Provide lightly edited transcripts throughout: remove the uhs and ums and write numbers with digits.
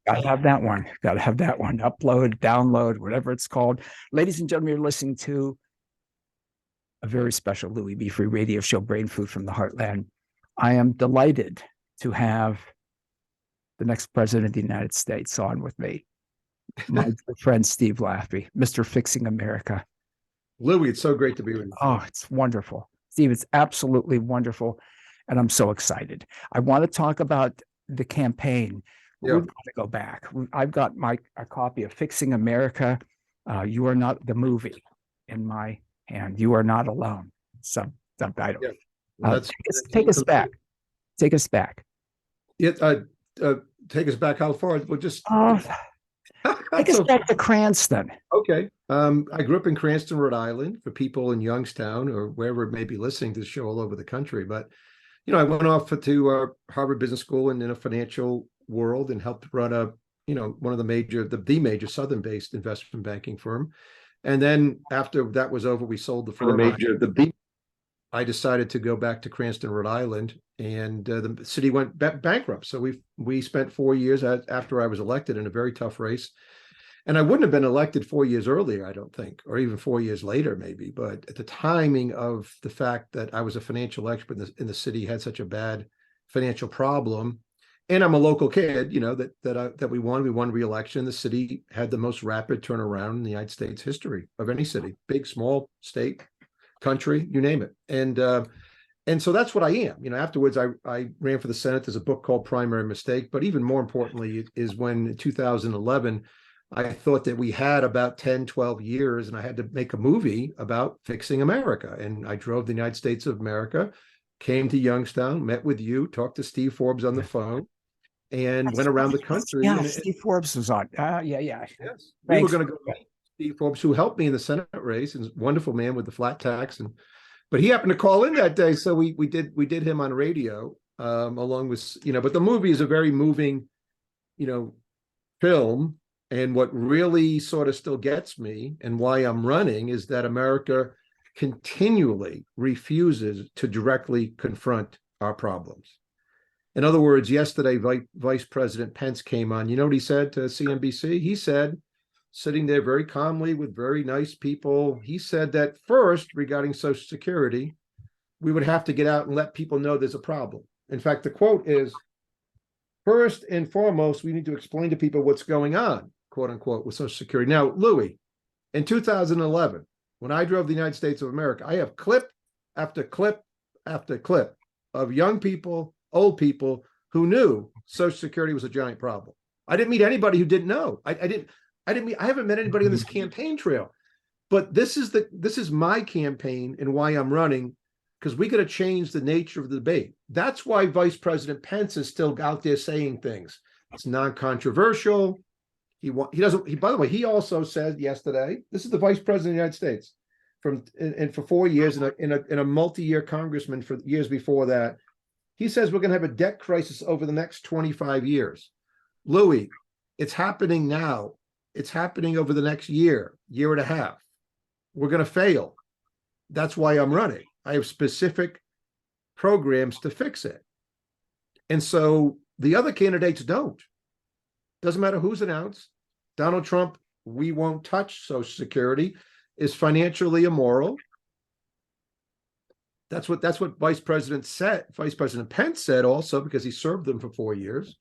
Gotta have that one. Gotta have that one. Upload, download, whatever it's called. Ladies and gentlemen, you're listening to a very special Louis B. Free radio show, Brain Food from the Heartland. I am delighted to have the next president of the United States on with me, my good friend Steve Laffey, Mr. Fixing America. Louis, it's so great to be with you. Oh, it's wonderful. Steve, it's absolutely wonderful. And I'm so excited. I want to talk about the campaign. Yeah. We've got to go back. I've got a copy of Fixing America. You Are Not the Movie in my hand. You Are Not Alone. Subtitle. Yeah. Well, take us back. Take us back. Take us back how far? We'll just take us back to Cranston. Okay. I grew up in Cranston, Rhode Island, for people in Youngstown or wherever it may be listening to the show all over the country. But, I went off to Harvard Business School and in a financial world and helped run one of the major Southern-based investment banking firm. And then after that was over, we sold the firm. I decided to go back to Cranston, Rhode Island, and the city went bankrupt. So we spent 4 years after I was elected in a very tough race. And I wouldn't have been elected 4 years earlier, I don't think, or even 4 years later, maybe. But at the timing of the fact that I was a financial expert in the city, had such a bad financial problem, and I'm a local kid, that we won re-election. The city had the most rapid turnaround in the United States history of any city, big, small, state, country, you name it. And so that's what I am. Afterwards, I ran for the Senate. There's a book called Primary Mistake. But even more importantly is when in 2011, I thought that we had about 10, 12 years, and I had to make a movie about fixing America. And I drove the United States of America, came to Youngstown, met with you, talked to Steve Forbes on the phone, and went around the country. Yeah, Steve Forbes was on. Yeah. Yes. We were going to go to Steve Forbes, who helped me in the Senate race, and wonderful man with the flat tax. But he happened to call in that day. So we did him on radio, along with, but the movie is a very moving, film. And what really sort of still gets me and why I'm running is that America continually refuses to directly confront our problems. In other words, yesterday, Vice President Pence came on. You know what he said to CNBC? He said, sitting there very calmly with very nice people, he said that first, regarding Social Security, we would have to get out and let people know there's a problem. In fact, the quote is, first and foremost, we need to explain to people what's going on, quote unquote, with Social Security. Now, Louis, in 2011, when I drove the United States of America, I have clip after clip after clip of young people, old people who knew Social Security was a giant problem. I didn't meet anybody who didn't know. I haven't met anybody on this campaign trail. But this is my campaign and why I'm running, because we got to change the nature of the debate. That's why Vice President Pence is still out there saying things. It's non-controversial. By the way, he also said yesterday, this is the Vice President of the United States for 4 years in a multi-year congressman for years before that. He says we're going to have a debt crisis over the next 25 years. Louis, it's happening now. It's happening over the next year and a half. We're going to fail. That's why I'm running. I have specific programs to fix it. And so the other candidates don't. Doesn't matter who's announced. Donald Trump, we won't touch Social Security, is financially immoral. That's what Vice President Pence said also, because he served them for 4 years.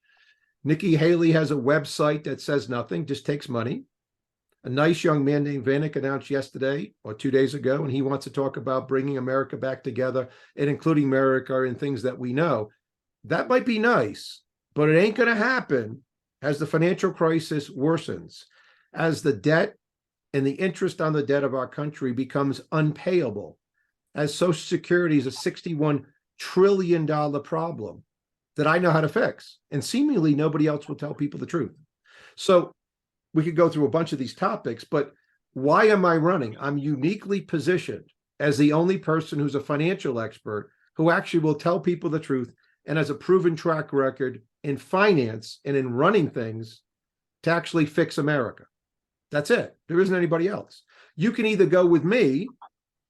Nikki Haley has a website that says nothing, just takes money. A nice young man named Vanek announced yesterday or 2 days ago, and he wants to talk about bringing America back together and including America in things that we know. That might be nice, but it ain't going to happen as the financial crisis worsens, as the debt and the interest on the debt of our country becomes unpayable, as Social Security is a $61 trillion problem that I know how to fix. And seemingly nobody else will tell people the truth. So we could go through a bunch of these topics, but why am I running? I'm uniquely positioned as the only person who's a financial expert who actually will tell people the truth and has a proven track record in finance and in running things to actually fix America. That's it. There isn't anybody else. You can either go with me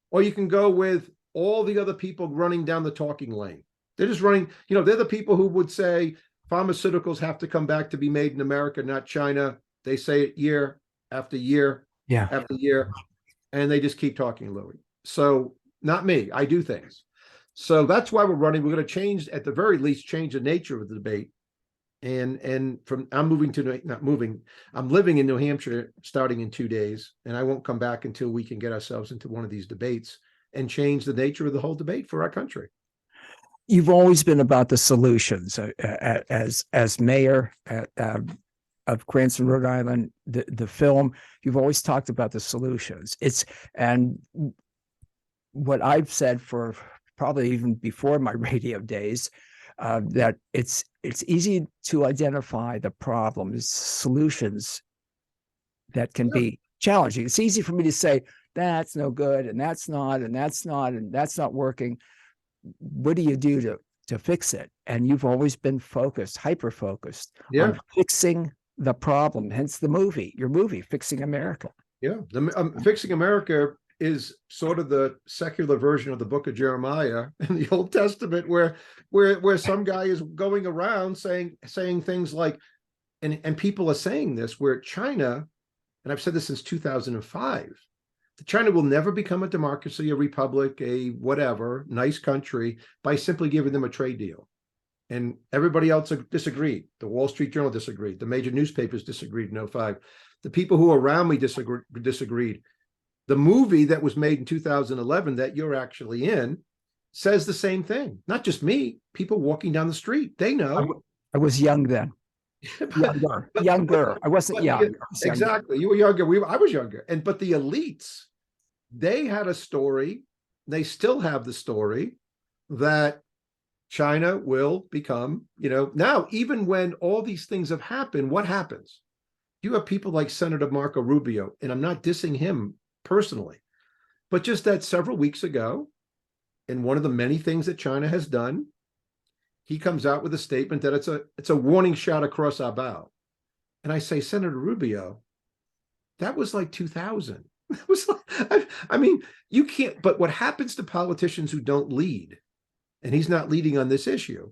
or you can go with all the other people running down the talking lane. They're just running, they're the people who would say, pharmaceuticals have to come back to be made in America, not China. They say it year after year after year, and they just keep talking, Louis. So not me. I do things. So that's why we're running. We're going to change, at the very least, change the nature of the debate. And from I'm moving to not moving. I'm living in New Hampshire starting in 2 days, and I won't come back until we can get ourselves into one of these debates and change the nature of the whole debate for our country. You've always been about the solutions. As mayor of Cranston, Rhode Island, the film, you've always talked about the solutions. And what I've said for probably even before my radio days, that it's easy to identify the problems, solutions that can be challenging. It's easy for me to say that's no good, and that's not, and that's not, and that's not working. What do you do to fix it? And you've always been focused, hyper focused on fixing the problem. Hence your movie, Fixing America. Yeah, Fixing America is sort of the secular version of the book of Jeremiah in the Old Testament, where some guy is going around saying things like, and people are saying this, where China, and I've said this since 2005, China will never become a democracy, a republic, a whatever, nice country by simply giving them a trade deal. And everybody else disagreed. The Wall Street Journal disagreed. The major newspapers disagreed in 2005. The people who were around me disagreed. The movie that was made in 2011 that you're actually in says the same thing. Not just me, people walking down the street. They know. I was young then. Younger. I wasn't young. Exactly. You were younger. I was younger. But the elites, they had a story. They still have the story that China will become, now, even when all these things have happened, what happens? You have people like Senator Marco Rubio, and I'm not dissing him personally, but just that several weeks ago, in one of the many things that China has done, he comes out with a statement that it's a warning shot across our bow. And I say, Senator Rubio, that was like 2000. It was like, I mean, you can't, but what happens to politicians who don't lead, and he's not leading on this issue,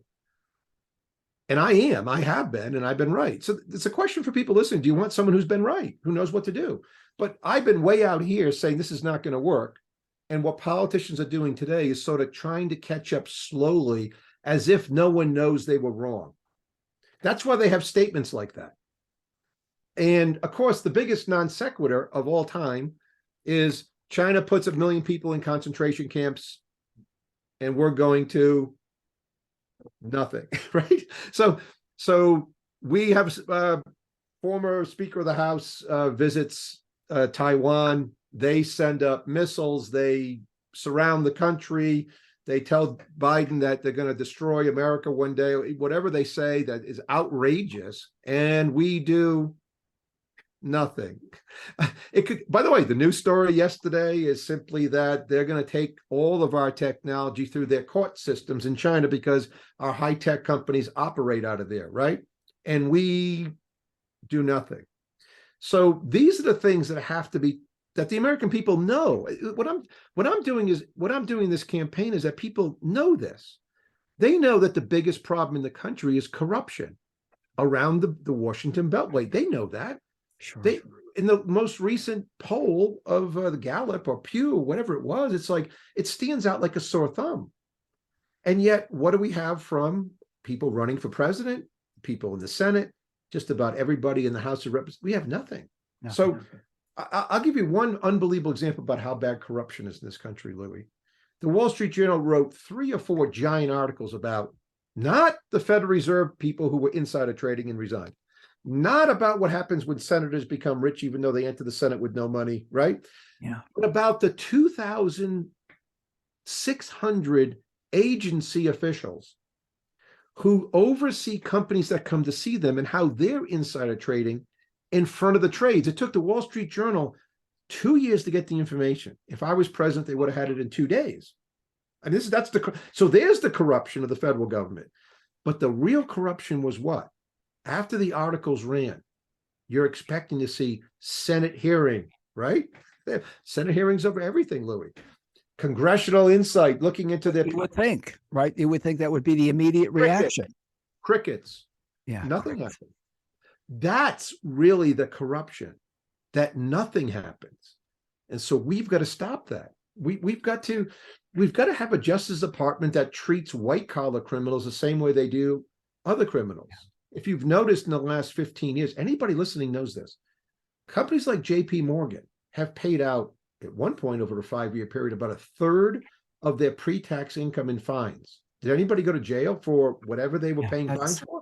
and I have been, and I've been right. So it's a question for people listening. Do you want someone who's been right, who knows what to do? But I've been way out here saying this is not going to work. And what politicians are doing today is sort of trying to catch up slowly, as if no one knows they were wrong. That's why they have statements like that. And of course, the biggest non sequitur of all time is China puts 1 million people in concentration camps, and we're going to nothing, right? So we have former Speaker of the House visits Taiwan. They send up missiles. They surround the country. They tell Biden that they're going to destroy America one day, whatever they say that is outrageous. And we do nothing. By the way, the news story yesterday is simply that they're going to take all of our technology through their court systems in China because our high-tech companies operate out of there, right? And we do nothing. So these are the things that have to be, that the American people know. What I'm doing in this campaign is that people know this. They know that the biggest problem in the country is corruption around the Washington Beltway. They know that. Sure. In the most recent poll of the Gallup or Pew, whatever it was, it's like it stands out like a sore thumb. And yet, what do we have from people running for president, people in the Senate, just about everybody in the House of Representatives? We have nothing. So I'll give you one unbelievable example about how bad corruption is in this country, Louis. The Wall Street Journal wrote 3 or 4 giant articles about not the Federal Reserve people who were insider trading and resigned, not about what happens when senators become rich, even though they enter the Senate with no money, right? Yeah. But about the 2,600 agency officials who oversee companies that come to see them and how they're insider trading in front of the trades. It took the Wall Street Journal 2 years to get the information. If I was president, they would have had it in 2 days. And so there's the corruption of the federal government. But the real corruption was what? After the articles ran, you're expecting to see Senate hearing, right? Senate hearings over everything, Louis. Congressional insight, looking into their... You would think, right? You would think that would be the immediate reaction. Crickets. Yeah. Nothing happened. That's really the corruption, that nothing happens. And so we've got to stop that. We've got to have a Justice Department that treats white collar criminals the same way they do other criminals. Yeah. If you've noticed in the last 15 years, anybody listening knows this. Companies like JP Morgan have paid out at one point over a 5-year period about a third of their pre-tax income in fines. Did anybody go to jail for whatever they were paying fines for?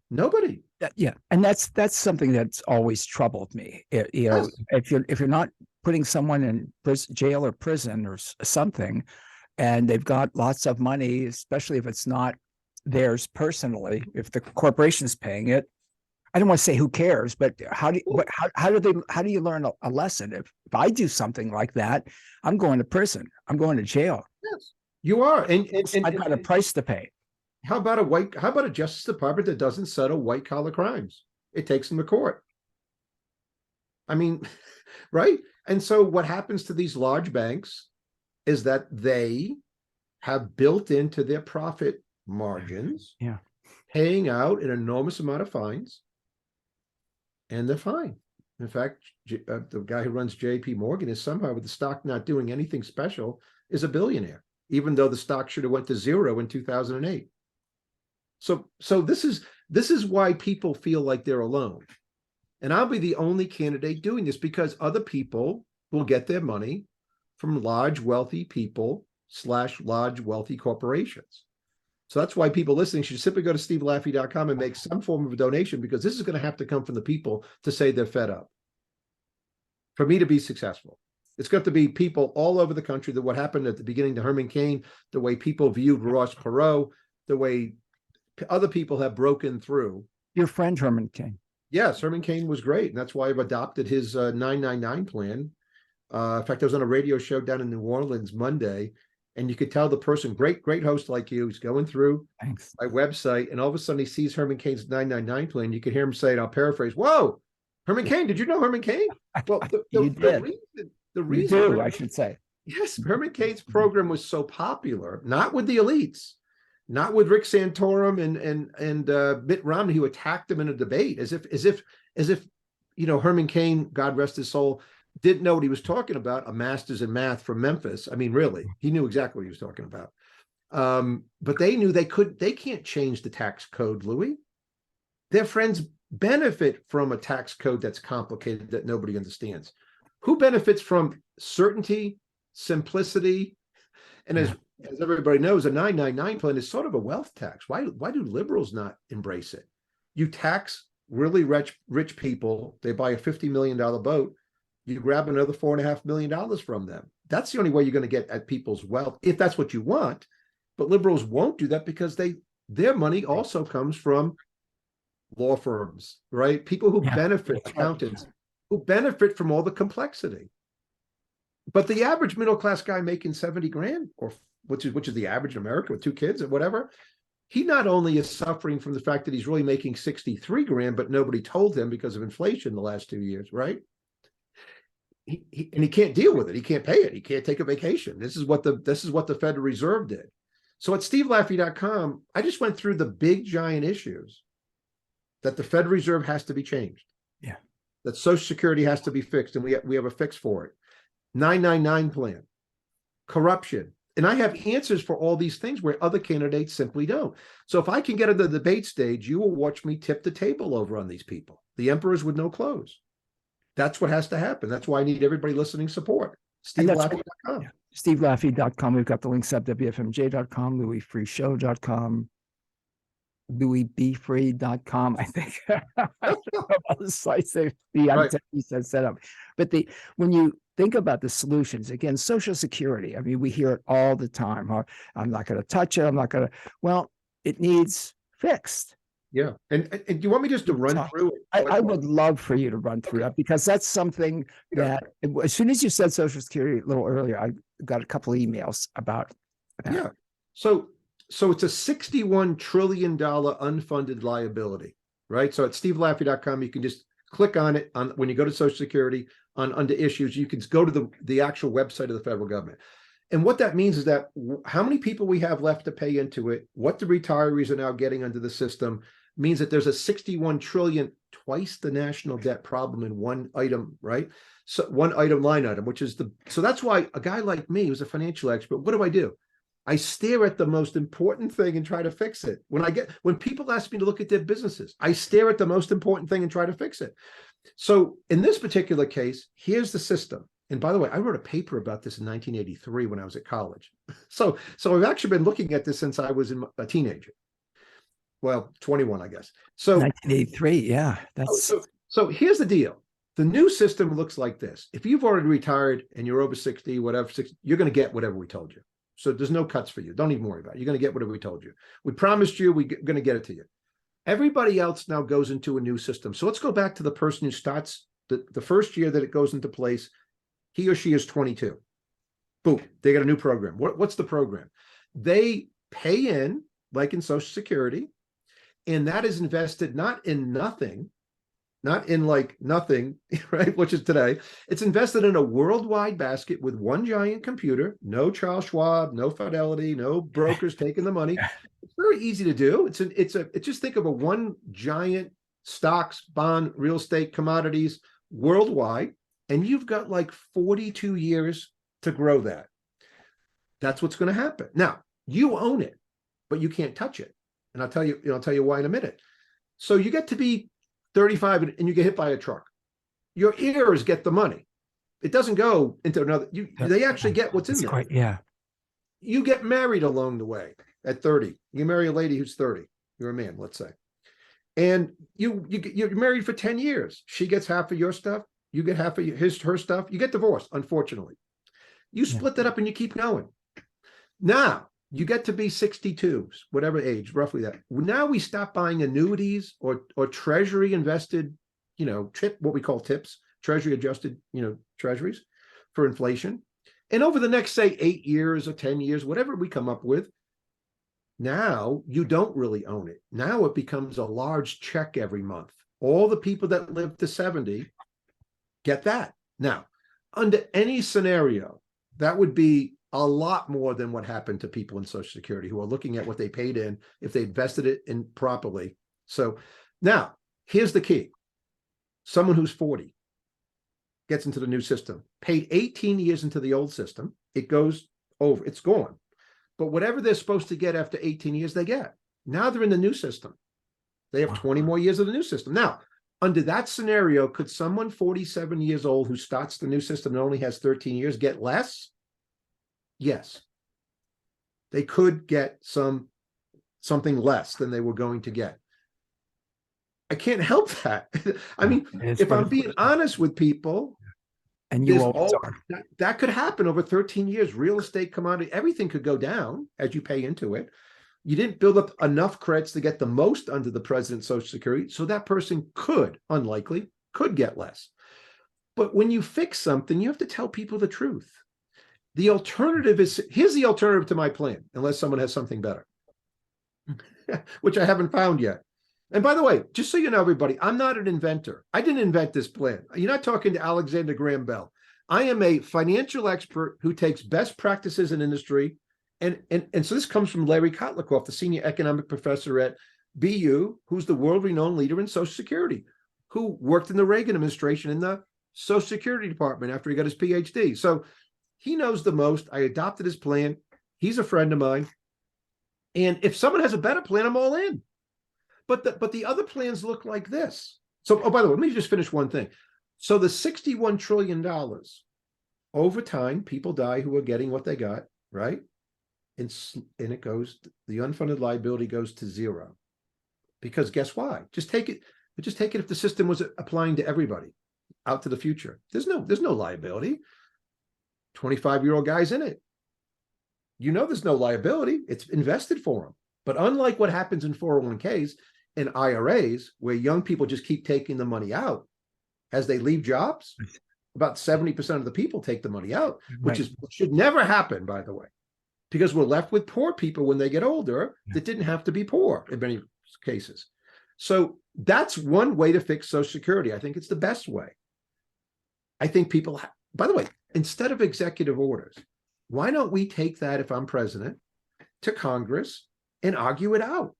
Nobody. Yeah, and that's something that's always troubled me. You know, yes. if you're not putting someone in jail or prison or something, and they've got lots of money, especially if it's not theirs personally, if the corporation's paying it, I don't want to say who cares, but how do you learn a lesson? If I do something like that, I'm going to prison. I'm going to jail. Yes, you are, and I've got a price to pay. How about a Justice Department that doesn't settle white collar crimes? It takes them to court. I mean, right? And so what happens to these large banks is that they have built into their profit margins, paying out an enormous amount of fines, and they're fine. In fact, the guy who runs JP Morgan is somehow, with the stock not doing anything special, is a billionaire, even though the stock should have went to zero in 2008. So this is why people feel like they're alone. And I'll be the only candidate doing this, because other people will get their money from large, wealthy people / large, wealthy corporations. So that's why people listening should simply go to stevelaffey.com and make some form of a donation, because this is going to have to come from the people to say they're fed up. For me to be successful, it's got to be people all over the country. That what happened at the beginning to Herman Cain, the way people viewed Ross Perot, the way other people have broken through. Your friend Herman Cain. Yes, Herman Cain was great, and that's why I've adopted his 999 plan. In fact, I was on a radio show down in New Orleans Monday, and you could tell the person, great host like you, he's going through my website, and all of a sudden he sees Herman Cain's 999 plan. You can hear him say, and I'll paraphrase, "Whoa, Herman Cain, did you know Herman Cain?" Well, the reason I should say. Yes, Herman Cain's program was so popular, not with the elites, not with Rick Santorum and Mitt Romney, who attacked him in a debate, as if Herman Cain, God rest his soul, didn't know what he was talking about. A master's in math from Memphis. I mean, really, he knew exactly what he was talking about. But they knew they can't change the tax code, Louis. Their friends benefit from a tax code that's complicated, that nobody understands. Who benefits from certainty, simplicity, and as everybody knows, a 999 plan is sort of a wealth tax. Why do liberals not embrace it? You tax really rich people. They buy a $50 million boat. You grab another $4.5 million from them. That's the only way you're going to get at people's wealth, if that's what you want. But liberals won't do that, because their money also comes from law firms, right? People who benefit, accountants, who benefit from all the complexity. But the average middle-class guy making 70 grand, or which is the average in America with 2 kids or whatever, he not only is suffering from the fact that he's really making 63 grand, but nobody told him because of inflation the last 2 years, right? He can't deal with it. He can't pay it. He can't take a vacation. This is what the Federal Reserve did. So at stevelaffey.com, I just went through the big giant issues that the Federal Reserve has to be changed. Yeah. That Social Security has to be fixed, and we have a fix for it. 999 plan, corruption. And I have answers for all these things where other candidates simply don't. So if I can get into the debate stage, you will watch me tip the table over on these people, the emperors with no clothes. That's what has to happen. That's why I need everybody listening support. SteveLaffey.com. SteveLaffey.com. We've got the links up, WFMJ.com, LouisFreeShow.com, LouisBFree.com, I think. All the sites the antennas have set up. But when you think about the solutions, again, Social Security, I mean, we hear it all the time. I'm not going to touch it. I'm not going to. Well, it needs fixed. Yeah. And do you want me just to run through it? I would love for you to run through that, because that's something that as soon as you said Social Security a little earlier, I got a couple of emails about that. Yeah. So it's a $61 trillion unfunded liability, right? So at stevelaffey.com, you can just click on it when you go to Social Security under issues. You can go to the actual website of the federal government. And what that means is that how many people we have left to pay into it, what the retirees are now getting under the system, means that there's a 61 trillion, twice the national debt problem in one item, right? So one item line item, which is so that's why a guy like me who's a financial expert, what do? I stare at the most important thing and try to fix it. When people ask me to look at their businesses, I stare at the most important thing and try to fix it. So in this particular case, here's the system. And by the way, I wrote a paper about this in 1983 when I was at college. So I've actually been looking at this since I was a teenager. Well, 21, I guess. So 1983, yeah. So here's the deal. The new system looks like this. If you've already retired and you're over 60, whatever, 60, you're going to get whatever we told you. So there's no cuts for you. Don't even worry about it. You're going to get whatever we told you. We promised you, we're going to get it to you. Everybody else now goes into a new system. So let's go back to the person who starts the first year that it goes into place. He or she is 22. Boom, they got a new program. What's the program? They pay in, like in Social Security, and that is invested not in nothing, not in like nothing, right? Which is today. It's invested in a worldwide basket with one giant computer, no Charles Schwab, no Fidelity, no brokers taking the money. It's very easy to do. It's just think of a one giant stocks, bond, real estate, commodities worldwide, and you've got like 42 years to grow that. That's what's going to happen. Now, you own it, but you can't touch it. And I'll tell you why in a minute. So you get to be 35 and you get hit by a truck. Your heirs get the money. It doesn't go into another. They actually get what's in there. Yeah. You get married along the way at 30. You marry a lady who's 30. You're a man, let's say. And you're married for 10 years. She gets half of your stuff. You get half of her stuff. You get divorced, unfortunately. You split that up and you keep going. Now, you get to be 62, whatever age, roughly that. Now we stop buying annuities or treasury invested, what we call tips, treasury adjusted, treasuries for inflation. And over the next, say, 8 years or 10 years, whatever we come up with, now you don't really own it. Now it becomes a large check every month. All the people that live to 70 get that. Now, under any scenario, that would be a lot more than what happened to people in Social Security who are looking at what they paid in, if they invested it in properly. So now, here's the key. Someone who's 40 gets into the new system, paid 18 years into the old system, it goes over, it's gone. But whatever they're supposed to get after 18 years, they get. Now they're in the new system. They have 20 more years of the new system. Now, under that scenario, could someone 47 years old who starts the new system and only has 13 years get less? Yes. They could get something less than they were going to get. I can't help that. I mean, if I'm being honest with people, and you always are. That could happen over 13 years. Real estate, commodity, everything could go down as you pay into it. You didn't build up enough credits to get the most under the president's Social Security, so that person could get less. But when you fix something, you have to tell people the truth. The alternative is, here's the alternative to my plan, unless someone has something better, which I haven't found yet. And by the way, just so you know, everybody, I'm not an inventor. I didn't invent this plan. You're not talking to Alexander Graham Bell. I am a financial expert who takes best practices in industry. And so this comes from Larry Kotlikoff, the senior economic professor at BU, who's the world-renowned leader in Social Security, who worked in the Reagan administration in the Social Security Department after he got his PhD. So he knows the most. I adopted his plan. He's a friend of mine. And if someone has a better plan, I'm all in. But the other plans look like this. So, oh, by the way, let me just finish one thing. So the $61 trillion, over time, people die who are getting what they got, right? And it goes, the unfunded liability goes to zero. Because guess why? Just take it if the system was applying to everybody out to the future. There's no liability. 25-year-old guy's in it. There's no liability. It's invested for him. But unlike what happens in 401ks and IRAs, where young people just keep taking the money out as they leave jobs, about 70% of the people take the money out, which should never happen, by the way, because we're left with poor people when they get older that didn't have to be poor in many cases. So that's one way to fix Social Security. I think it's the best way. I think people, by the way, instead of executive orders, why don't we take that, if I'm president, to Congress and argue it out?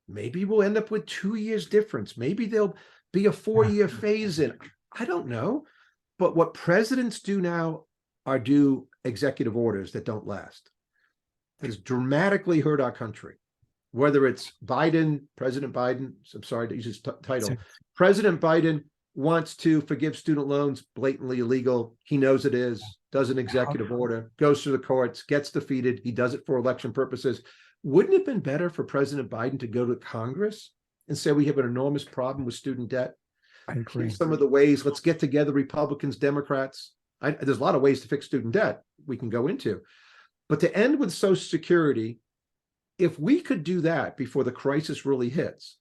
Maybe we'll end up with 2 years difference. Maybe there'll be a 4-year phase in. I don't know. But what presidents do now are do executive orders that don't last. That has dramatically hurt our country. Whether it's Biden, President Biden, I'm sorry to use his title. Sure. President Biden wants to forgive student loans, blatantly illegal. He knows it is, does an executive order, goes through the courts, gets defeated. He does it for election purposes. Wouldn't it have been better for President Biden to go to Congress and say, we have an enormous problem with student debt? I agree. Some of the ways, let's get together, Republicans, Democrats. There's a lot of ways to fix student debt we can go into. But to end with Social Security, if we could do that before the crisis really hits,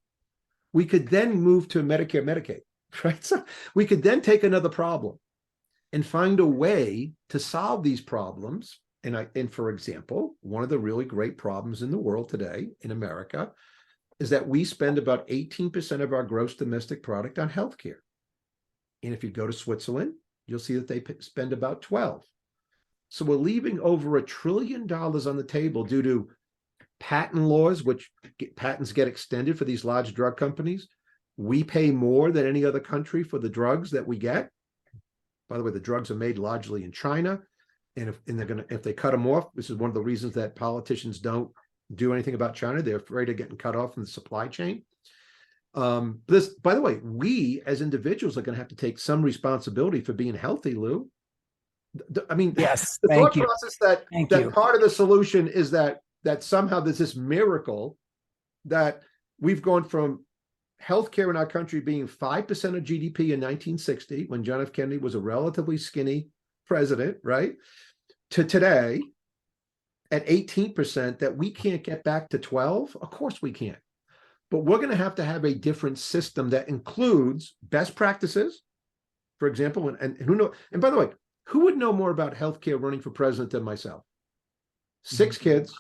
we could then move to Medicare, Medicaid, right? So we could then take another problem and find a way to solve these problems. And for example, one of the really great problems in the world today in America is that we spend about 18% of our gross domestic product on healthcare. And if you go to Switzerland, you'll see that they spend about 12. So we're leaving over $1 trillion on the table due to patent laws, which patents get extended for these large drug companies. We pay more than any other country for the drugs that we get. By the way, the drugs are made largely in China. And if they cut them off, this is one of the reasons that politicians don't do anything about China. They're afraid of getting cut off from the supply chain. By the way, we as individuals are going to have to take some responsibility for being healthy, Lou. I mean, yes, the thank thought you. process that part of the solution is that somehow there's this miracle that we've gone from healthcare in our country being 5% of GDP in 1960, when John F. Kennedy was a relatively skinny president, right, to today at 18%, that we can't get back to 12. Of course we can't. But we're going to have a different system that includes best practices, for example, and who know, and by the way, who would know more about healthcare running for president than myself? 6 kids.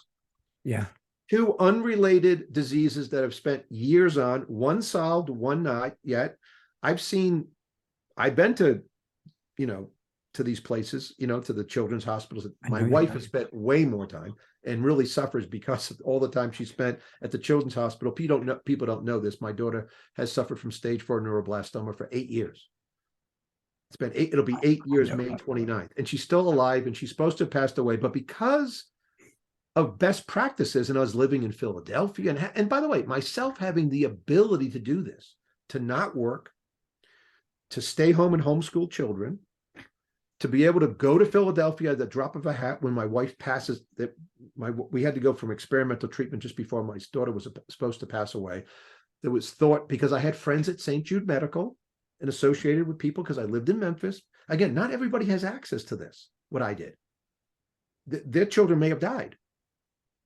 Yeah. 2 unrelated diseases that I've spent years on, one solved, one not yet. I've been to, to these places, to the children's hospitals. My wife has spent way more time and really suffers because of all the time she spent at the children's hospital. People don't know this. My daughter has suffered from stage 4 neuroblastoma for 8 years. It'll be 8 years, May 29th. And she's still alive and she's supposed to have passed away. But because of best practices, and I was living in Philadelphia, and by the way, myself having the ability to do this, to not work, to stay home and homeschool children, to be able to go to Philadelphia at the drop of a hat when my wife passes, we had to go from experimental treatment just before my daughter was supposed to pass away. There was thought, because I had friends at St. Jude Medical and associated with people because I lived in Memphis. Again, not everybody has access to this, what I did. Their children may have died.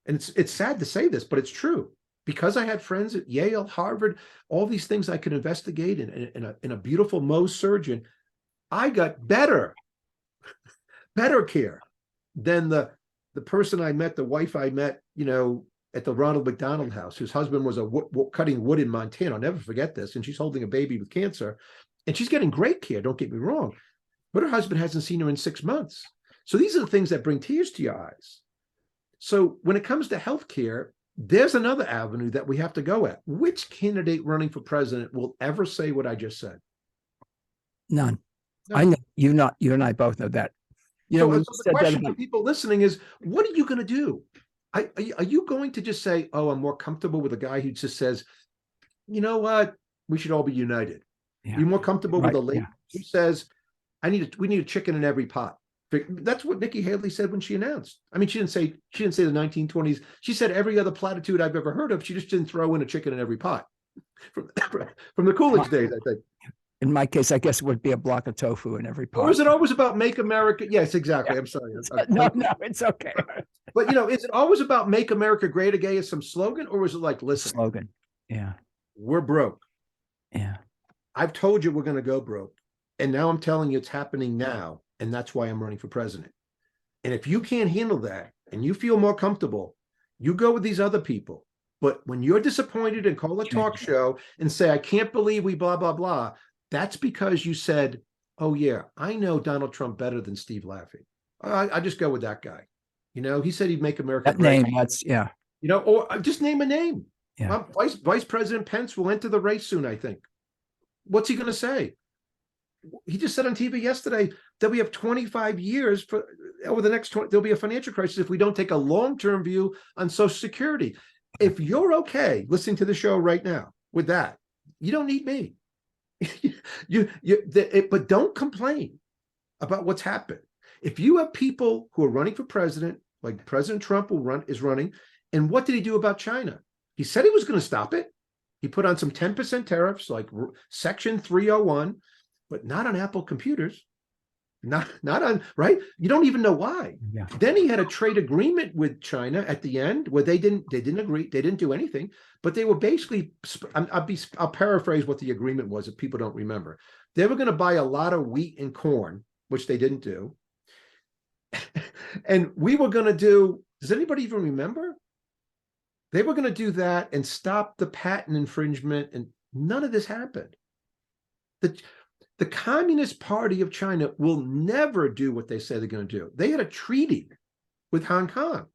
And it's sad to say this, but it's true. Because I had friends at Yale, Harvard, all these things I could investigate in a beautiful Mohs surgeon, I got better care than the person I met, the wife I met, at the Ronald McDonald House, whose husband was cutting wood in Montana. I'll never forget this. And she's holding a baby with cancer, and she's getting great care. Don't get me wrong, but her husband hasn't seen her in 6 months. So these are the things that bring tears to your eyes. So when it comes to healthcare, there's another avenue that we have to go at. Which candidate running for president will ever say what I just said? None. No. I know you and I both know that. So the question to people listening is, what are you going to do? Are you going to just say, oh, I'm more comfortable with a guy who just says, you know what, we should all be united? Yeah. You're more comfortable with a lady who says, we need a chicken in every pot. That's what Nikki Haley said when she announced. I mean, she didn't say the 1920s. She said every other platitude I've ever heard of. She just didn't throw in a chicken in every pot. From the Coolidge days, I think. In my case, I guess it would be a block of tofu in every pot. Or is it always about make America? Yes, exactly. Yeah. I'm sorry. No, it's okay. But is it always about make America great again as some slogan, or is it like, listen, slogan? Yeah, we're broke. Yeah, I've told you we're going to go broke, and now I'm telling you it's happening now. And that's why I'm running for president. And if you can't handle that and you feel more comfortable, you go with these other people. But when you're disappointed and call a talk show and say, I can't believe we blah, blah, blah, that's because you said, oh, yeah, I know Donald Trump better than Steve Laffey. I just go with that guy. He said he'd make America great. Name, that's, yeah. Or just name a name. Yeah. Vice President Pence will enter the race soon, I think. What's he going to say? He just said on TV yesterday that we have 25 years for over the next 20, there'll be a financial crisis if we don't take a long-term view on Social Security. If you're okay listening to the show right now with that, you don't need me. But don't complain about what's happened. If you have people who are running for president, like President Trump is running, and what did he do about China? He said he was going to stop it. He put on some 10% tariffs, like Section 301, but not on Apple computers. Not on, right? You don't even know why. Yeah. Then he had a trade agreement with China at the end where they didn't agree, they didn't do anything, but they were basically, I'll paraphrase what the agreement was if people don't remember. They were going to buy a lot of wheat and corn, which they didn't do. And we were going to do, does anybody even remember? They were going to do that and stop the patent infringement, and none of this happened. The Communist Party of China will never do what they say they're going to do. They had a treaty with Hong Kong,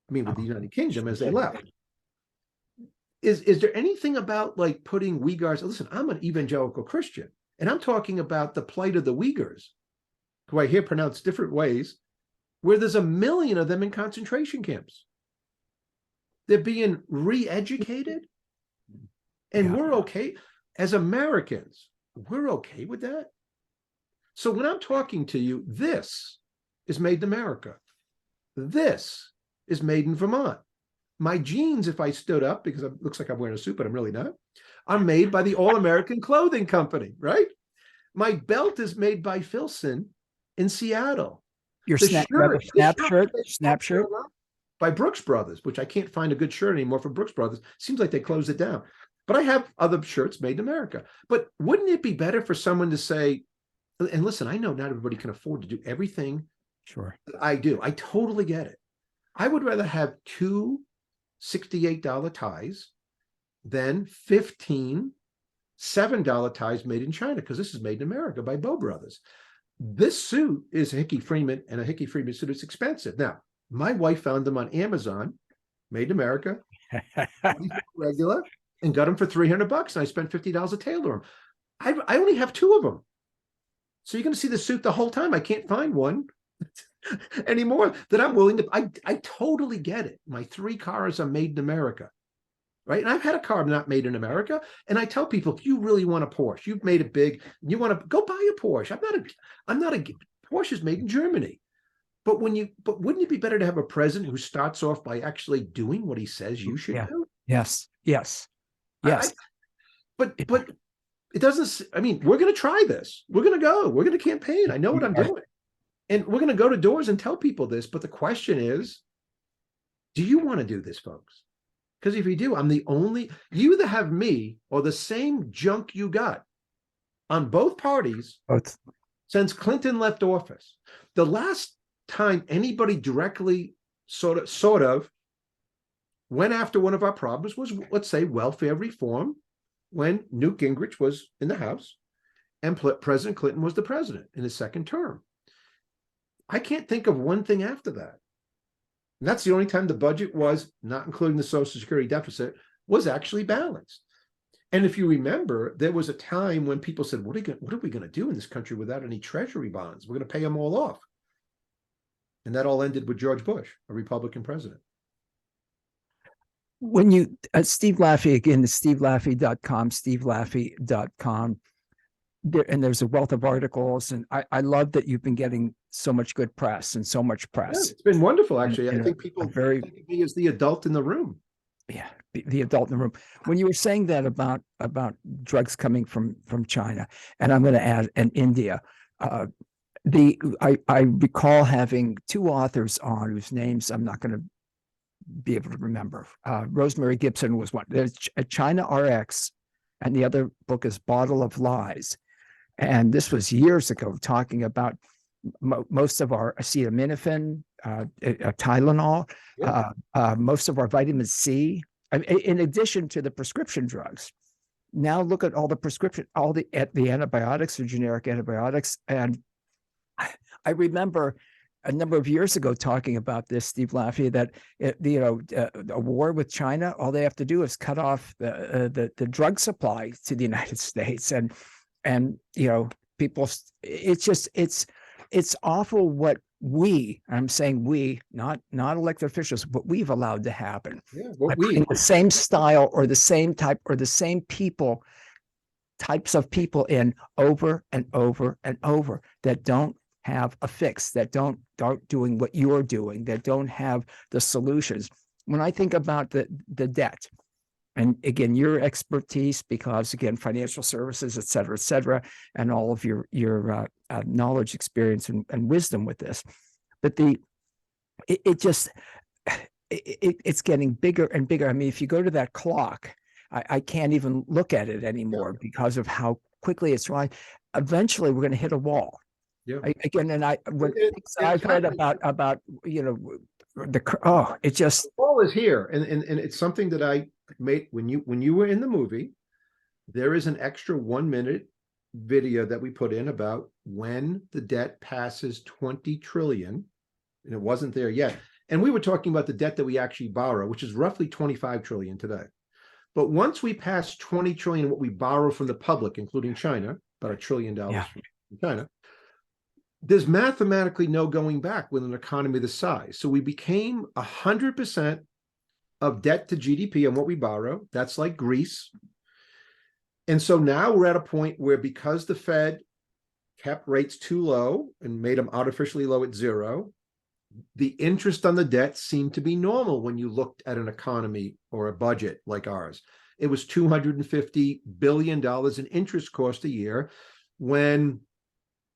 with the United Kingdom as they left. Is there anything about like putting Uyghurs? Listen, I'm an evangelical Christian, and I'm talking about the plight of the Uyghurs, who I hear pronounced different ways, where there's 1 million of them in concentration camps. They're being re-educated, and we're okay as Americans. We're okay with that. So when I'm talking to you, this is made in America. This is made in Vermont. My jeans, if I stood up, because it looks like I'm wearing a suit, but I'm really not, are made by the All-American Clothing Company, right? My belt is made by Filson in Seattle. Your snap shirt by Brooks Brothers, which I can't find a good shirt anymore from Brooks Brothers. Seems like they closed it down. But I have other shirts made in America. But wouldn't it be better for someone to say, and listen, I know not everybody can afford to do everything that I do. I totally get it. I would rather have 2 $68 ties than 15 $7 ties made in China, because this is made in America by Bow Brothers. This suit is a Hickey Freeman, and a Hickey Freeman suit is expensive. Now, my wife found them on Amazon, made in America, regular, and got them for $300, and I spent $50 to tailor them. I only have 2 of them. So you're going to see the suit the whole time. I can't find one anymore that I'm willing to. I totally get it. My 3 cars are made in America, right? And I've had a car not made in America. And I tell people, if you really want a Porsche, you've made it big, you want to go buy a Porsche. I'm not a Porsche is made in Germany. But wouldn't it be better to have a president who starts off by actually doing what he says you should do? Yes. But it doesn't, we're going to try this. We're going to go. We're going to campaign. I know what I'm doing. And we're going to go to doors and tell people this. But the question is, do you want to do this, folks? Because if you do, you either have me or the same junk you got on both parties since Clinton left office. The last time anybody directly sort of went after one of our problems was, let's say, welfare reform, when Newt Gingrich was in the House and President Clinton was the president in his second term. I can't think of one thing after that. And that's the only time the budget was, not including the Social Security deficit, was actually balanced. And if you remember, there was a time when people said, what are we going to do in this country without any treasury bonds? We're going to pay them all off. And that all ended with George Bush, a Republican president. When you, Steve Laffey, again, the stevelaffey.com, stevelaffey.com, and there's a wealth of articles. And I love that you've been getting so much good press and so much press. Yeah, it's been wonderful, actually. I think people think of me as the adult in the room. Yeah, the adult in the room. When you were saying that about drugs coming from China, and I'm going to add, and India, I recall having 2 authors on whose names I'm not going to be able to remember. Rosemary Gibson was one. There's China RX, and the other book is Bottle of Lies. And this was years ago, talking about most of our acetaminophen, Tylenol, most of our vitamin C, in addition to the prescription drugs. Now look at all the prescription, all the antibiotics, the generic antibiotics. And I remember a number of years ago talking about this, Steve Laffey, that a war with China, all they have to do is cut off the drug supply to the United States, and people. It's awful what I'm saying we, not elected officials, but we've allowed to happen. Yeah, The same style or the same type or the same types of people in over and over and over that don't have a fix, that don't doing what you're doing, that don't have the solutions. When I think about the debt, and again, your expertise, because again, financial services, et cetera, and all of your knowledge, experience, and wisdom with this, but it's getting bigger and bigger. I mean, if you go to that clock, I can't even look at it anymore because of how quickly it's running. Eventually, we're going to hit a wall. Yeah. I've read about it just the ball is here, and it's something that I made when you were in the movie. There is an extra 1 minute video that we put in about when the debt passes 20 trillion, and it wasn't there yet. And we were talking about the debt that we actually borrow, which is roughly 25 trillion today. But once we pass 20 trillion, what we borrow from the public, including China, about $1 trillion from China, there's mathematically no going back with an economy this size. So we became 100% of debt to GDP on what we borrow. That's like Greece. And so now we're at a point where, because the Fed kept rates too low and made them artificially low at zero, the interest on the debt seemed to be normal when you looked at an economy or a budget like ours. It was $250 billion in interest cost a year, when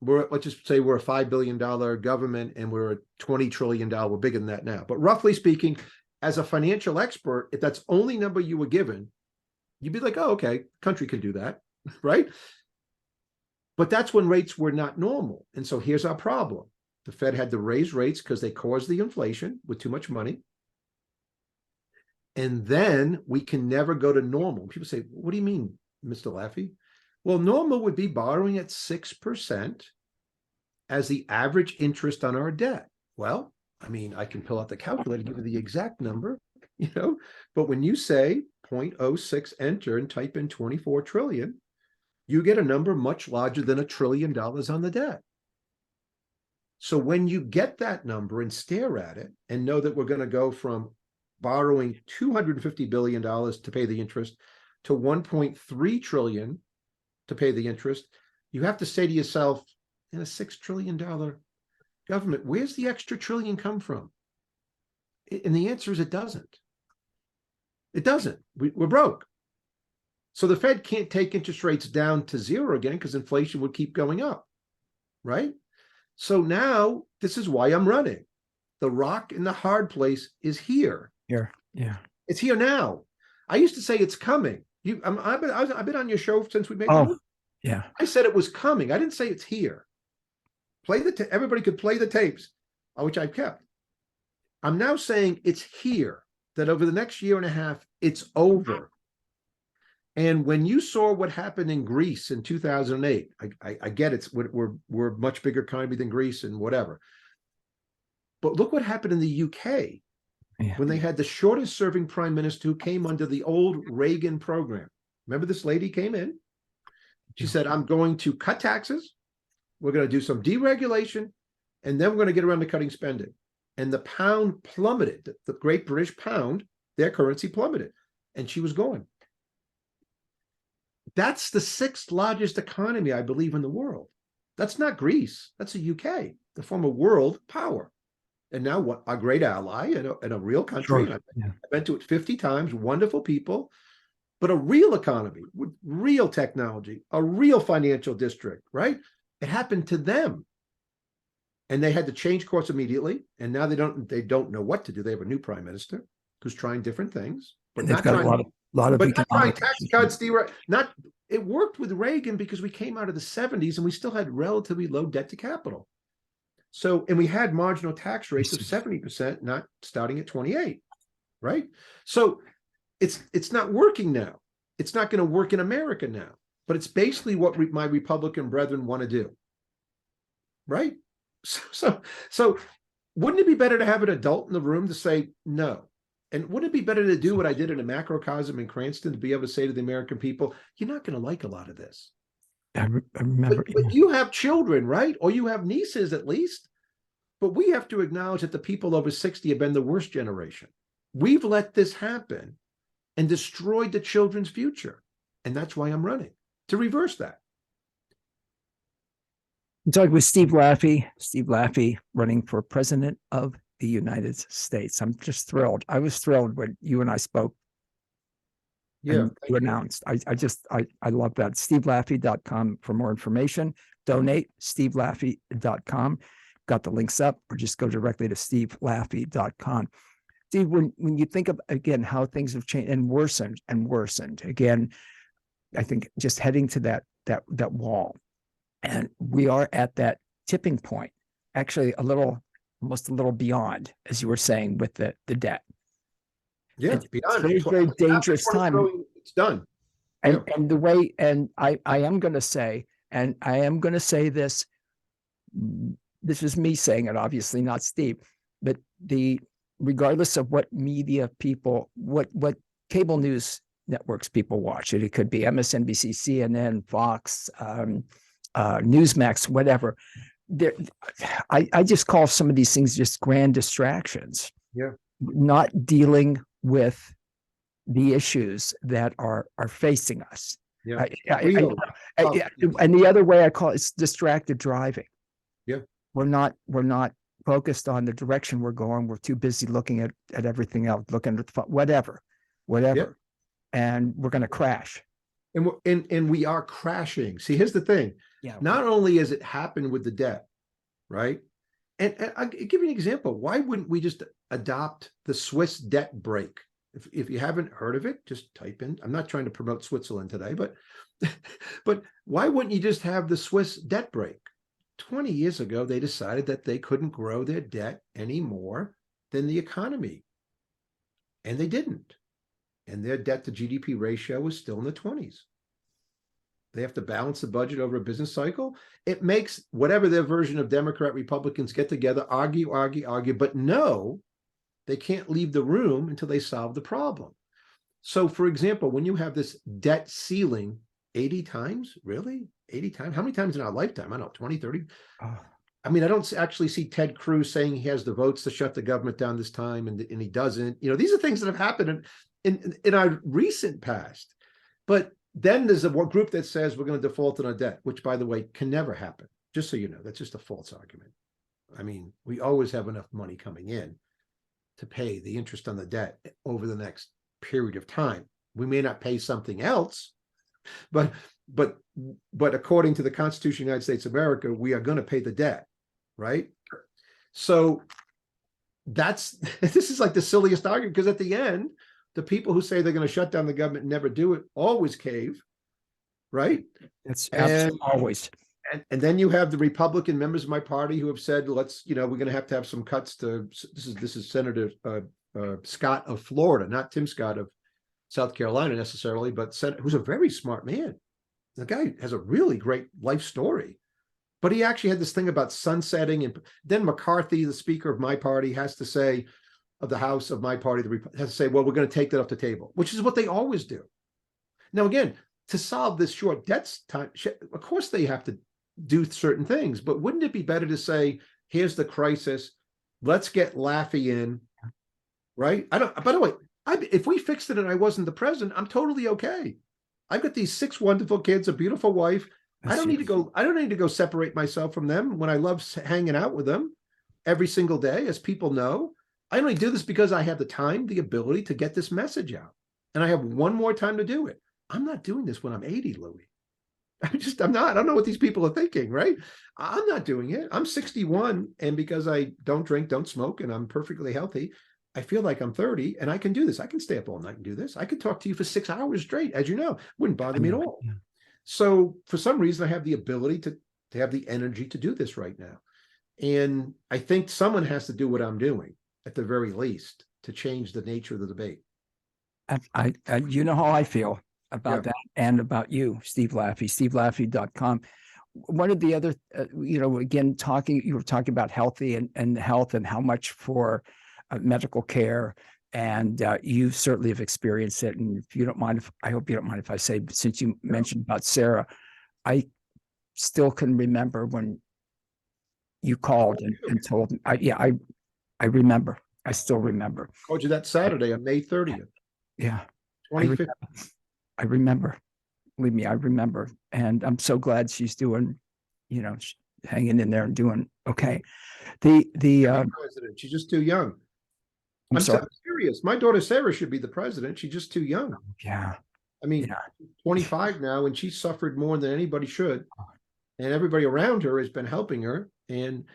let's just say we're a $5 billion government and we're a $20 trillion. We're bigger than that now. But roughly speaking, as a financial expert, if that's only number you were given, you'd be like, oh, okay, country can do that, right? But that's when rates were not normal. And so here's our problem. The Fed had to raise rates because they caused the inflation with too much money. And then we can never go to normal. People say, what do you mean, Mr. Laffey? Well, normal would be borrowing at 6% as the average interest on our debt. Well, I mean, I can pull out the calculator, give you the exact number, but when you say 0.06, enter and type in 24 trillion, you get a number much larger than $1 trillion on the debt. So when you get that number and stare at it and know that we're going to go from borrowing $250 billion to pay the interest to 1.3 trillion to pay the interest, you have to say to yourself, in a $6 trillion government, where's the extra trillion come from? And the answer is it doesn't. It doesn't. We're broke. So the Fed can't take interest rates down to zero again because inflation would keep going up, right? So now this is why I'm running. The rock in the hard place is here. Yeah. It's here now. I used to say it's coming. I've been on your show since we made the movie. Yeah. I said it was coming. I didn't say it's here. Everybody could play the tapes, which I've kept. I'm now saying it's here, that over the next year and a half, it's over. And when you saw what happened in Greece in 2008, I get we're a much bigger economy than Greece and whatever. But look what happened in the UK when they had the shortest serving prime minister, who came under the old Reagan program. Remember, this lady came in. She said, I'm going to cut taxes. We're going to do some deregulation. And then we're going to get around to cutting spending. And the pound plummeted. The Great British pound, their currency plummeted. And she was gone. That's the 6th largest economy, I believe, in the world. That's not Greece. That's the UK, the former world power. And now what, a great ally and a real country. Sure. I've been to it 50 times, wonderful people, but a real economy with real technology, a real financial district, right? It happened to them. And they had to change course immediately. And now they don't know what to do. They have a new prime minister who's trying different things, but not trying tax cuts. It worked with Reagan because we came out of the 70s and we still had relatively low debt to capital. So, and we had marginal tax rates of 70%, not starting at 28, right? So it's not working now. It's not going to work in America now, but it's basically what my Republican brethren want to do, right? So wouldn't it be better to have an adult in the room to say no? And wouldn't it be better to do what I did in a macrocosm in Cranston, to be able to say to the American people, you're not going to like a lot of this. I remember. But you have children, right? Or you have nieces at least. But we have to acknowledge that the people over 60 have been the worst generation. We've let this happen and destroyed the children's future. And that's why I'm running, to reverse that. I'm talking with Steve Laffey running for president of the United States. I'm just thrilled. I was thrilled when you and I spoke. Yeah, you announced. I love that. SteveLaffey.com for more information. Donate, SteveLaffey.com. Got the links up, or just go directly to SteveLaffey.com. Steve, when you think of, again, how things have changed and worsened, again, I think just heading to that wall. And we are at that tipping point, actually almost a little beyond, as you were saying, with the debt. Yeah, it's beyond. Very, very dangerous time. It's done. And the way, and I am going to say, and I am going to say this is me saying it, obviously not Steve, but regardless of what media people, what cable news networks people watch, it could be MSNBC, CNN, Fox, Newsmax, whatever. I just call some of these things just grand distractions. Yeah. Not dealing with the issues that are facing us. Yeah. And the other way I call it's distracted driving. Yeah. We're not focused on the direction we're going. We're too busy looking at everything else, looking at whatever. Yeah. And we're going to crash. And we are crashing. See, here's the thing. Yeah. Not only has it happened with the debt, right? And I'll give you an example. Why wouldn't we just adopt the Swiss debt break? If you haven't heard of it, just type in. I'm not trying to promote Switzerland today, but why wouldn't you just have the Swiss debt break? 20 years ago, they decided that they couldn't grow their debt any more than the economy. And they didn't. And their debt to GDP ratio was still in the 20s. They have to balance the budget over a business cycle. It makes whatever their version of Democrat Republicans get together, argue, but no, they can't leave the room until they solve the problem. So, for example, when you have this debt ceiling 80 times, really? 80 times? How many times in our lifetime? I don't know, 20, 30? I mean, I don't actually see Ted Cruz saying he has the votes to shut the government down this time, and he doesn't. You know, these are things that have happened in our recent past. But then there's a group that says we're going to default on our debt, which, by the way, can never happen. Just so you know, that's just a false argument. I mean, we always have enough money coming in to pay the interest on the debt over the next period of time. We may not pay something else, but according to the Constitution of the United States of America, we are going to pay the debt, right? So this is like the silliest argument, because at the end, the people who say they're going to shut down the government and never do it always cave, right? It's absolutely always. And then you have the Republican members of my party who have said, let's, we're going to have some cuts to, this is Senator Scott of Florida, not Tim Scott of South Carolina necessarily, but who's a very smart man. The guy has a really great life story, but he actually had this thing about sunsetting. And then McCarthy, the speaker of my party, has to say, of the House of my party, has to say, well, we're going to take that off the table, which is what they always do. Now, again, to solve this short debt time, of course they have to do certain things, but wouldn't it be better to say, here's the crisis, let's get Laffey in, right? By the way, if we fixed it and I wasn't the president, I'm totally okay. I've got these 6 wonderful kids, a beautiful wife. I don't need to go separate myself from them when I love hanging out with them every single day, as people know. I only do this because I have the time, the ability to get this message out. And I have one more time to do it. I'm not doing this when I'm 80, Louis. I'm not. I don't know what these people are thinking, right? I'm not doing it. I'm 61. And because I don't drink, don't smoke, and I'm perfectly healthy, I feel like I'm 30 and I can do this. I can stay up all night and do this. I could talk to you for 6 hours straight, as you know, wouldn't bother me at all. Yeah. So for some reason, I have the ability to have the energy to do this right now. And I think someone has to do what I'm doing, at the very least, to change the nature of the debate. I you know how I feel about that, and about you, Steve Laffey, SteveLaffey.com. one of the other, again, you were talking about healthy and health and how much for medical care. And you certainly have experienced it. And if you don't mind, I hope you don't mind if I say, since you mentioned about Sarah, I still can remember when you called and told me. I remember. I still remember. Told you that Saturday on May 30th. Yeah. 2015. I remember. Believe me, I remember. And I'm so glad she's doing, hanging in there and doing okay. The president, she's just too young. I'm serious. My daughter Sarah should be the president. She's just too young. Yeah. I mean, 25 now, and she suffered more than anybody should. And everybody around her has been helping her. And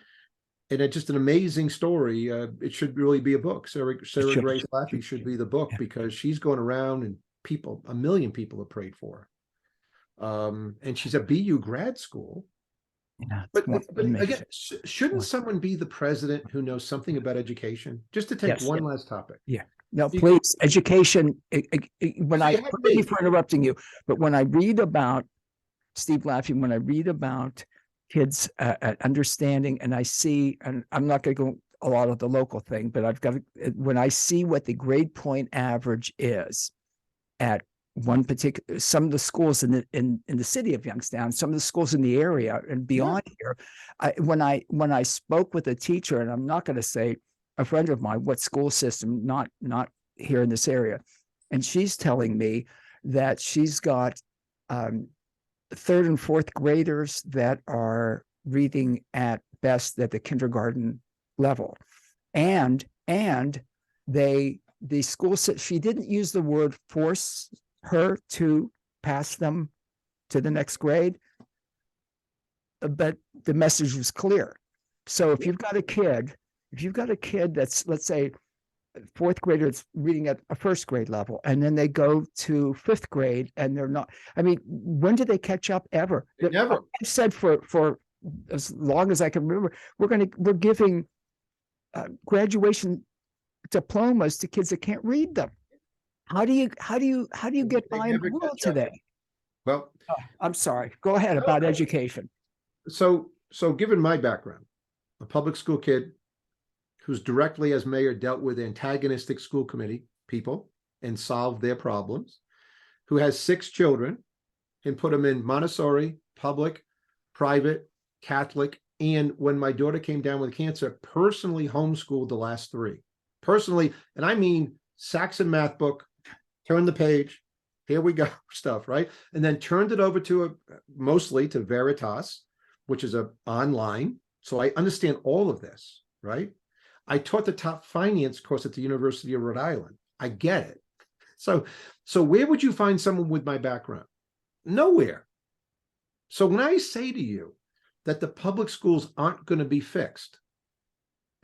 it's just an amazing story. It should really be a book. Sarah Grace Laffey should be the book, because she's going around and a million people have prayed for her. And she's at BU grad school. Yeah, but again, shouldn't someone be the president who knows something about education? Just to take one last topic. Yeah. No, please, education. Forgive me for interrupting you, but when I read about Steve Laffey, when I read about kids understanding, and I see, and I'm not going to go a lot of the local thing, but when I see what the grade point average is at some of the schools in the city of Youngstown, some of the schools in the area and beyond here, when I spoke with a teacher, and I'm not going to say a friend of mine, what school system, not here in this area, and she's telling me that she's got third and fourth graders that are reading at best at the kindergarten level, and the school said she didn't use the word force her to pass them to the next grade, but the message was clear. So if you've got a kid that's, let's say, fourth grader that's reading at a first grade level, and then they go to fifth grade and they're not, I mean, when do they catch up ever? Never. I've said for as long as I can remember, we're giving graduation diplomas to kids that can't read them. How do you get by in the world today? Well, I'm sorry. Go ahead about education. So given my background, a public school kid who's directly as mayor dealt with antagonistic school committee people and solved their problems, who has 6 children and put them in Montessori, public, private, Catholic, and when my daughter came down with cancer, personally homeschooled the last 3. Personally, and I mean Saxon math book, turn the page, here we go stuff, right? And then turned it over to mostly to Veritas, which is online. So I understand all of this, right? I taught the top finance course at the University of Rhode Island. I get it. So where would you find someone with my background? Nowhere. So when I say to you that the public schools aren't going to be fixed,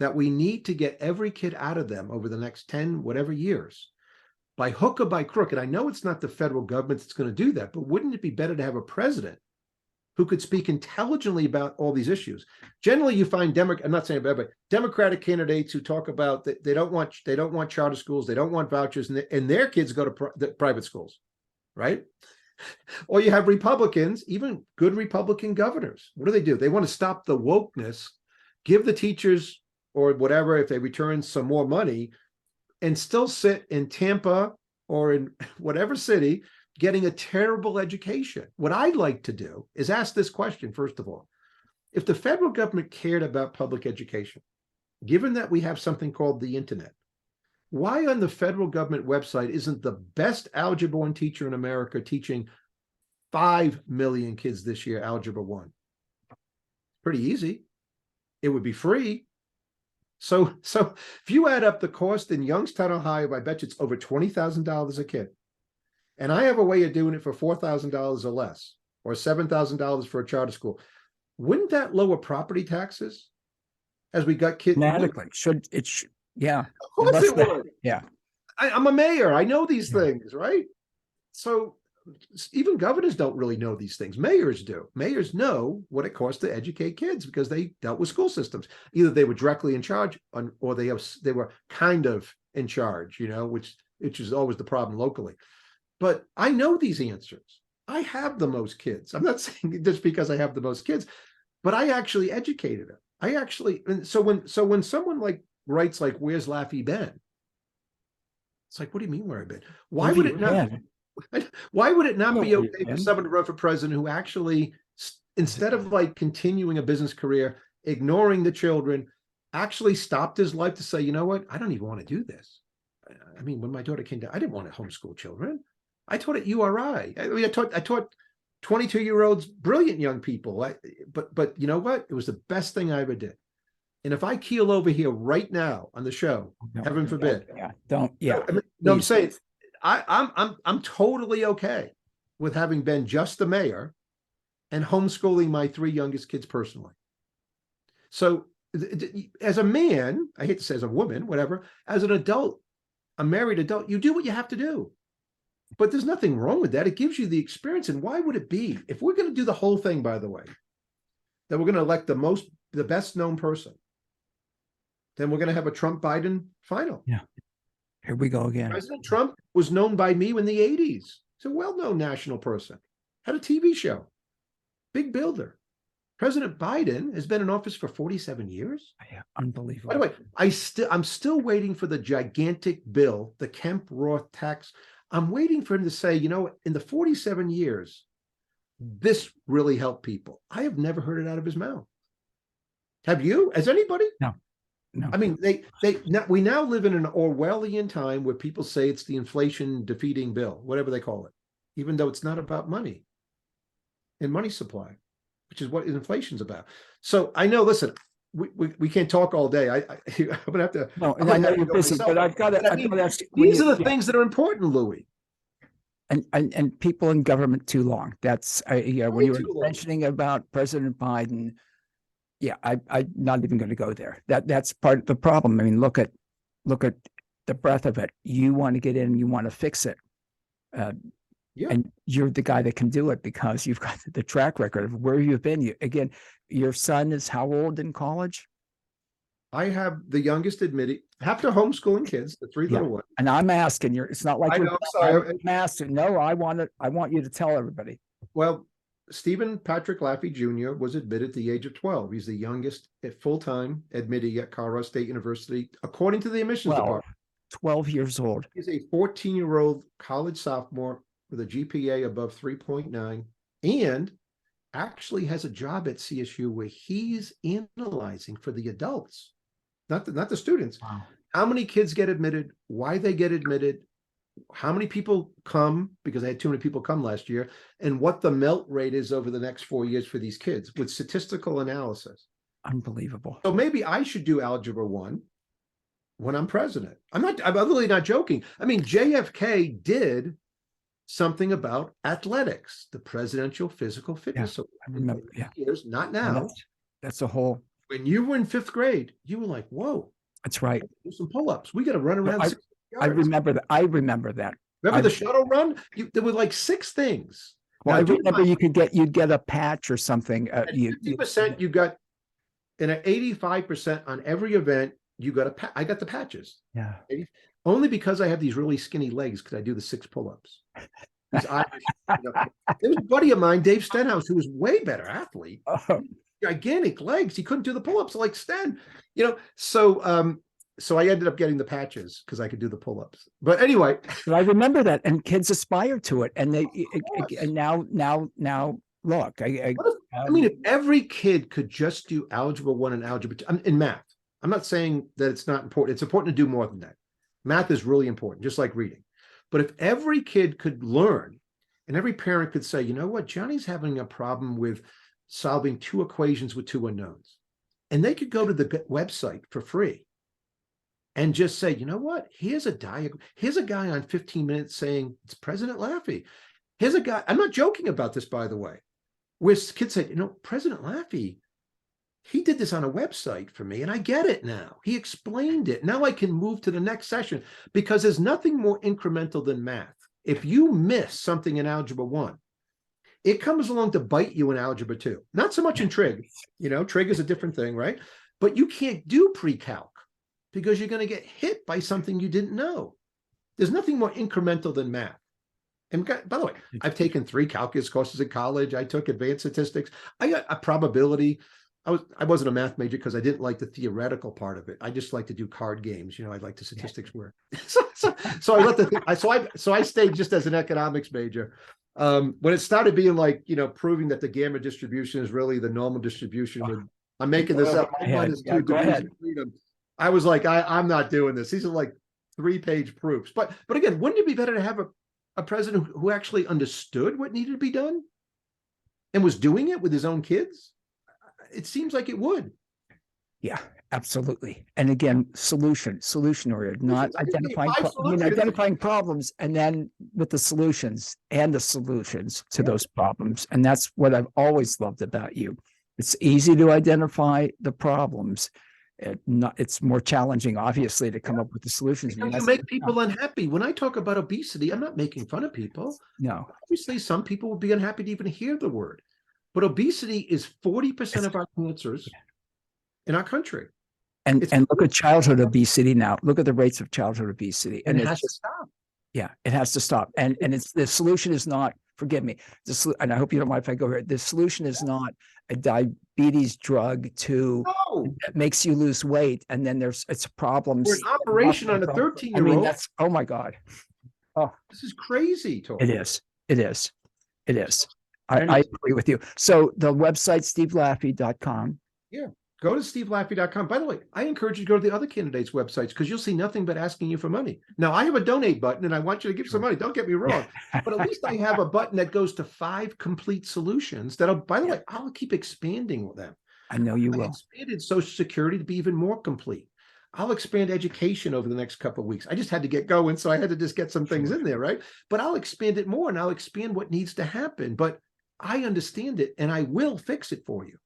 that we need to get every kid out of them over the next 10 whatever years, by hook or by crook, and I know it's not the federal government that's going to do that, but wouldn't it be better to have a president who could speak intelligently about all these issues? Generally, you find I'm not saying bad, but Democratic candidates who talk about that they don't want charter schools, they don't want vouchers, and their kids go to private schools, right? Or you have Republicans, even good Republican governors. What do? They want to stop the wokeness, give the teachers or whatever, if they return some more money, and still sit in Tampa or in whatever city getting a terrible education. What I'd like to do is ask this question, first of all. If the federal government cared about public education, given that we have something called the internet, why on the federal government website isn't the best Algebra 1 teacher in America teaching 5 million kids this year Algebra 1? Pretty easy. It would be free. So if you add up the cost in Youngstown, Ohio, I bet you it's over $20,000 a kid. And I have a way of doing it for $4,000 or less, or $7,000 for a charter school. Wouldn't that lower property taxes as we got kids? Automatically. Yeah. Of course it would. Yeah. I'm a mayor. I know these things, right? So even governors don't really know these things. Mayors do. Mayors know what it costs to educate kids because they dealt with school systems. Either they were directly in charge or they were kind of in charge, which is always the problem locally. But I know these answers. I have the most kids. I'm not saying it just because I have the most kids, but I actually educated them. I actually, and so when someone like writes like, "Where's Laffey been?" It's like, what do you mean where I've been? Why would it not? Why would it not be okay for someone to run for president who actually, instead of like continuing a business career, ignoring the children, actually stopped his life to say, you know what? I don't even want to do this. I mean, when my daughter came down, I didn't want to homeschool children. I taught at URI. I mean, I taught 22-year-olds, brilliant young people. But you know what? It was the best thing I ever did. And if I keel over here right now on the show, heaven forbid. I'm saying I'm totally okay with having been just the mayor and homeschooling my 3 youngest kids personally. So as a man, I hate to say as a woman, whatever, as an adult, a married adult, you do what you have to do. But there's nothing wrong with that. It gives you the experience. And why would it be, if we're going to do the whole thing, by the way, that we're going to elect the best known person, then we're going to have a Trump-Biden final. Yeah. Here we go again. President Trump was known by me in the 80s. He's a well-known national person, had a TV show, big builder. President Biden has been in office for 47 years. Yeah, unbelievable. By the way, I'm still waiting for the gigantic bill, the Kemp-Roth tax. I'm waiting for him to say, you know, in the 47 years, this really helped people. I have never heard it out of his mouth. Have you? Has anybody? No. No. I mean, we now live in an Orwellian time where people say it's the inflation defeating bill, whatever they call it, even though it's not about money and money supply, which is what inflation's about. So I know, listen, we can't talk all day. I'm gonna have to. No, and I know you're busy, but I've got to. These are the things that are important, Louis. And people in government too long. That's when you were mentioning about President Biden. Yeah, I'm not even going to go there. That's part of the problem. I mean, look at the breadth of it. You want to get in, you want to fix it, and you're the guy that can do it because you've got the track record of where you've been. Your son is how old in college? I have the youngest admitted after homeschooling kids, the 3 little ones. And I'm asking you. It's not like I'm asking. No, I want you to tell everybody. Well, Stephen Patrick Laffey Jr. was admitted at the age of 12. He's the youngest at full-time admittee at Colorado State University, according to the admissions department. 12 years old. He's a 14-year-old college sophomore with a GPA above 3.9 and actually has a job at CSU where he's analyzing for the adults, not the students. Wow. How many kids get admitted, why they get admitted, how many people come, because I had too many people come last year, and what the melt rate is over the next 4 years for these kids with statistical analysis. Unbelievable. So maybe I should do Algebra 1 when I'm president. I'm really not joking. I mean, JFK did something about athletics, the Presidential Physical Fitness. I remember, years, not now. That's a whole. When you were in 5th grade, you were like, whoa. That's right. Do some pull-ups. We got to run around 60 yards. I remember that. Remember the shuttle run? There were like 6 things. Well, now, I remember you'd get a patch or something. 50% you got, and at 85% on every event, you got I got the patches. Yeah. Only because I have these really skinny legs could I do the 6 pull-ups. There was a buddy of mine, Dave Stenhouse, who was way better athlete. Gigantic legs. He couldn't do the pull-ups like Sten. So I ended up getting the patches because I could do the pull-ups. But anyway, but I remember that, and kids aspire to it, and and now look. I mean, if every kid could just do Algebra 1 and Algebra 2 in math, I'm not saying that it's not important. It's important to do more than that. Math is really important, just like reading. But if every kid could learn, and every parent could say, you know what, Johnny's having a problem with solving 2 equations with 2 unknowns, and they could go to the website for free and just say, you know what, here's a diagram. Here's a guy on 15 Minutes saying it's President Laffey. Here's a guy, I'm not joking about this, by the way, where kids say, you know, President Laffey, he did this on a website for me, and I get it now. He explained it. Now I can move to the next session, because there's nothing more incremental than math. If you miss something in Algebra 1, it comes along to bite you in Algebra 2. Not so much in trig. You know, trig is a different thing, right? But you can't do pre-calc because you're going to get hit by something you didn't know. There's nothing more incremental than math. And by the way, I've taken 3 calculus courses in college. I took advanced statistics. I got a probability. I wasn't a math major because I didn't like the theoretical part of it. I just like to do card games. I like the statistics work. So I let I stayed just as an economics major. When it started being like, proving that the gamma distribution is really the normal distribution, I'm making this up. Minus 2 degrees of freedom. I was like, I'm not doing this. These are like 3-page proofs. But again, wouldn't it be better to have a president who actually understood what needed to be done and was doing it with his own kids? It seems like it would. Yeah, absolutely. And again, solution oriented, not identifying problems, and then with the solutions to those problems. And that's what I've always loved about you. It's easy to identify the problems. It's more challenging, obviously, to come up with the solutions. You make people unhappy. When I talk about obesity, I'm not making fun of people. No. Obviously, some people would be unhappy to even hear the word. But obesity is 40% of our cancers in our country. And look at childhood obesity now. Look at the rates of childhood obesity. And it has to stop. Yeah, it has to stop. And the solution is not, forgive me, and I hope you don't mind if I go here. The solution is not a diabetes drug that makes you lose weight, and then it's problems. Or an operation on a 13-year-old. I mean, that's, oh my God. Oh, this is crazy, Tony. It is. I agree with you. So the website, stevelaffey.com. Yeah. Go to stevelaffey.com. By the way, I encourage you to go to the other candidates' websites because you'll see nothing but asking you for money. Now, I have a donate button and I want you to give some money. Don't get me wrong. But at least I have a button that goes to 5 complete solutions that, by the way, I'll keep expanding with them. I know you will. I expanded Social Security to be even more complete. I'll expand education over the next couple of weeks. I just had to get going, so I had to just get some things in there, right? But I'll expand it more and I'll expand what needs to happen. But I understand it and I will fix it for you.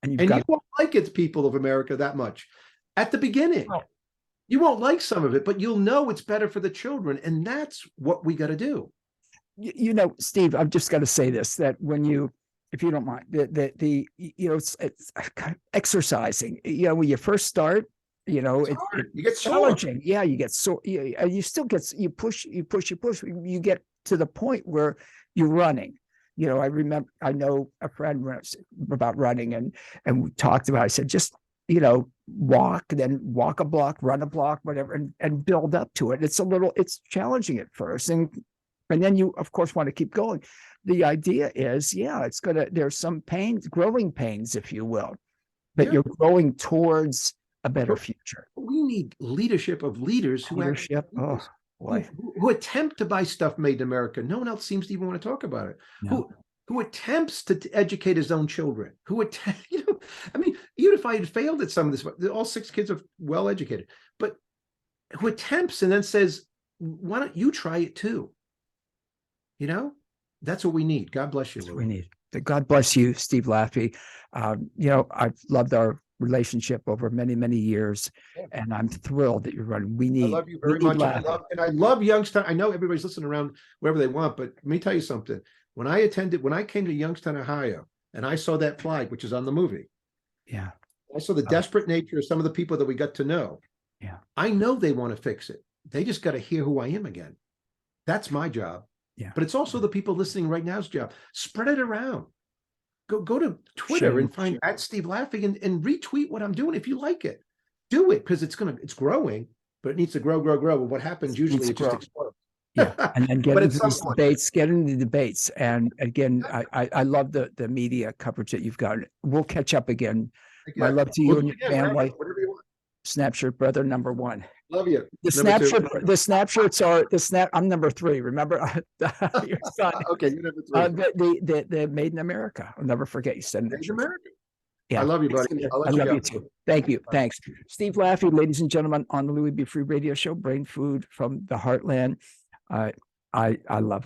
And you won't like it, people of America, that much. At the beginning, you won't like some of it, but you'll know it's better for the children. And that's what we got to do. Steve, I've just got to say this, that when you, if you don't mind, it's kind of exercising, when you first start, you get challenging. Sore. Yeah, you get sore. You still get, you push. You get to the point where you're running. I know a friend about running and we talked about, I said, just, walk, then walk a block, run a block, whatever, and build up to it. It's challenging at first. And then you, of course, want to keep going. The idea is, there's some pains, growing pains, if you will, but you're growing towards a better future. We need leadership of leaders who who attempt to buy stuff made in America. No one else seems to even want to talk about it. No. Who attempts to educate his own children. Even if I had failed at some of this, all 6 kids are well educated, but who attempts and then says, why don't you try it too? That's what we need. God bless you. That's what we need. God bless you, Steve Laffey. I've loved our relationship over many, many years, and I'm thrilled that you're running. I love you very much. I love Youngstown. I know everybody's listening around wherever they want, but let me tell you something. When I came to Youngstown, Ohio, and I saw that flag, which is on the movie. Yeah. I saw the desperate nature of some of the people that we got to know. Yeah. I know they want to fix it. They just got to hear who I am again. That's my job. Yeah. But it's also the people listening right now's job. Spread it around. Go to Twitter and find at Steve Laffey and retweet what I'm doing if you like it. Do it because it's growing, but it needs to grow. And what happens usually it just explodes. Yeah, and then get into the debates. And again, I love the media coverage that you've got. We'll catch up again. My love to you and your family. Whatever you want. Snapshirt brother number 1. Love you. The snapshots are I'm number 3. Remember, your son. Okay, you're number 3. The Made in America. I'll never forget you said Made in America. Yeah, I love you, buddy. I love you too. Thank you. Thanks, Steve Laffey, ladies and gentlemen, on the Louis B. Free Radio Show, Brain Food from the Heartland. I love